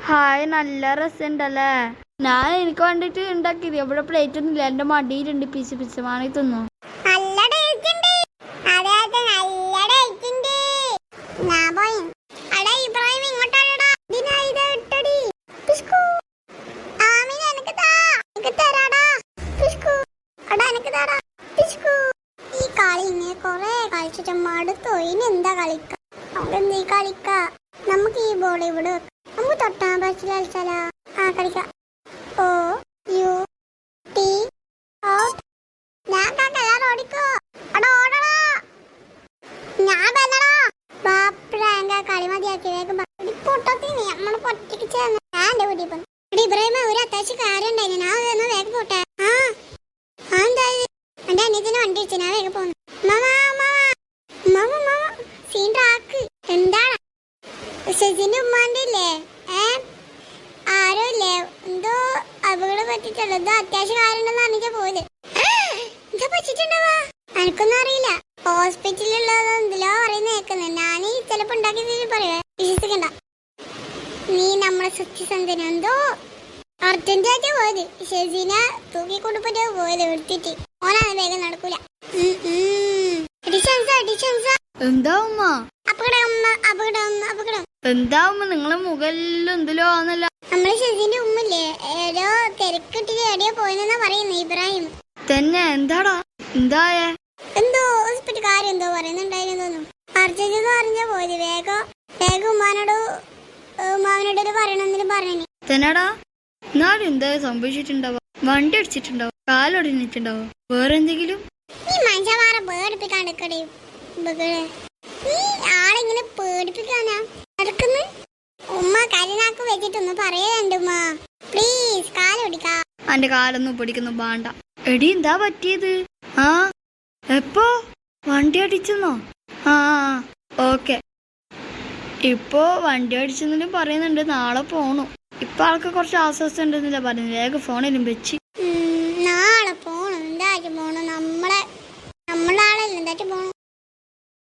Hi, നല്ല രസമുണ്ടല്ലേ. ഞാൻ എനിക്ക് വേണ്ടിട്ട് ഉണ്ടാക്കിയത്. ഇവിടെ പ്ലേറ്റ് ഒന്നും ഇല്ല, എന്റെ മടിയിലുണ്ട്. പീസ് പീസ് വാങ്ങി തിന്നു. ഈ കളി ഇങ്ങനെ കൊറേ കളിച്ചിട്ട് മടുത്തോ. ഇനി എന്താ കളിക്ക? നീ കളിക്ക. നമുക്ക് ഈ ബോൾ ഇവിടെ നമുക്ക് തൊട്ടാൻ പറ്റില്ല കളിച്ചാലോ? ആ കളിക്കാം. ഓ യു ടി ഔട്ട്. ഞാൻ എല്ലാരും ഓടിക്കോ. അവിടെ ഓടടാ. ഞാൻ വന്നടാ. ബാപ്പഴ കളി മതിയാക്കി വേഗം പൊട്ടത്തിന് നമ്മള് പൊട്ടിക്ക് ചേർന്ന് ഞാൻ എന്റെ വീട്ടിൽ പോന്നു. ഇവിടെ ഇബ്രാഹിമ ഒരു അത്യാവശ്യം കാര്യം ഉണ്ടായിരുന്നു. ഞാൻ വേഗം പോട്ടെ. എന്തായാലും എന്റെ അനിയത്തിന് വണ്ടി വെച്ചു. ഞാൻ വേഗം പോന്നു. എന്താണ് ഷെജിന്റെ ഉമ്മാന്റെ ഇല്ലേ? ആരോ ഇല്ലേ എന്തോ അപകടം പറ്റിട്ടുള്ളൂ. എന്തോ അത്യാവശ്യം കാര്യം ഉണ്ടെന്ന് അറിഞ്ഞാ പോയത്. എന്താ പറ്റിട്ടുണ്ടാവാ? എനിക്കൊന്നും അറിയില്ല. ഹോസ്പിറ്റലിലുള്ളത് എന്തിലോ പറയുന്ന കേൾക്കുന്നത്. ഞാൻ ചിലപ്പോ ഉണ്ടാക്കി പറയുവേ, വിശ്വസിക്കണ്ട. നീ നമ്മളെ സത്യസന്ധന എന്തോ അർജന്റായിട്ട് പോയത്. ഷെജിനെ തൂക്കിക്കൊണ്ടുപോയിട്ട് പോയത് എടുത്തിട്ട്. ഓനാണ് വേഗം നടക്കൂല. എന്താ ഉമ്മ? അപകടം. എന്താ ഉമ്മ, നിങ്ങളെ മുകളിലും എന്തിലോ ആന്നല്ല. നമ്മളെ ഷെജിന്റെ ഉമ്മല്ലേ ഏതോ തിരക്കിട്ടിട്ട് എവിടെയോ പോയെന്നാ പറയുന്നത് ഇബ്രാഹിം. തന്നെ? എന്താടാ എന്തായേ? എന്തോ ഹോസ്പിറ്റൽ കാര്യം എന്തോ പറയുന്നുണ്ടായിരുന്നു തോന്നുന്നു. അർജന്റ് പറഞ്ഞാ പോയത്. വേഗം ഉമ്മാവനോട് പറയണമെന്നു പറഞ്ഞു. തന്നെടാ? എന്നാലും എന്താ സംഭവിച്ചിട്ടുണ്ടാവോ? വണ്ടി അടിച്ചിട്ടുണ്ടാവോ? കാലൊടിഞ്ഞിട്ടുണ്ടാവോ? വേറെന്തെങ്കിലും? നീ മനുഷ്യന്മാരെ പേടിപ്പിക്കാണ്ടിക്കടേ. നീ ആളിങ്ങനെ പേടിപ്പിക്കാനാ നടക്കുന്നു? ഉമ്മ കരിനാക്ക് വെച്ചിട്ടൊന്ന് പറയലുണ്ട് ഉമ്മ. പ്ലീസ് കാലൊടിക്കാ. എന്റെ കാലൊന്നും പിടിക്കുന്നു ബാണ്ട. എടി എന്താ പറ്റിയത്? എപ്പോ? വണ്ടി അടിച്ചെന്നോ? ഓക്കെ. ഇപ്പോ വണ്ടി അടിച്ചെന്നും പറയുന്നുണ്ട്. നാളെ പോണു. ഇപ്പൊ ആൾക്ക് കുറച്ച് ആശ്വാസം ഉണ്ടെന്നില്ല പറയുന്നത്. വേഗം ഫോണിലും വെച്ച് നാളെ പോണു. എന്താ പോണു? നമ്മളെ ആളല്ലേ എന്താ പോണു?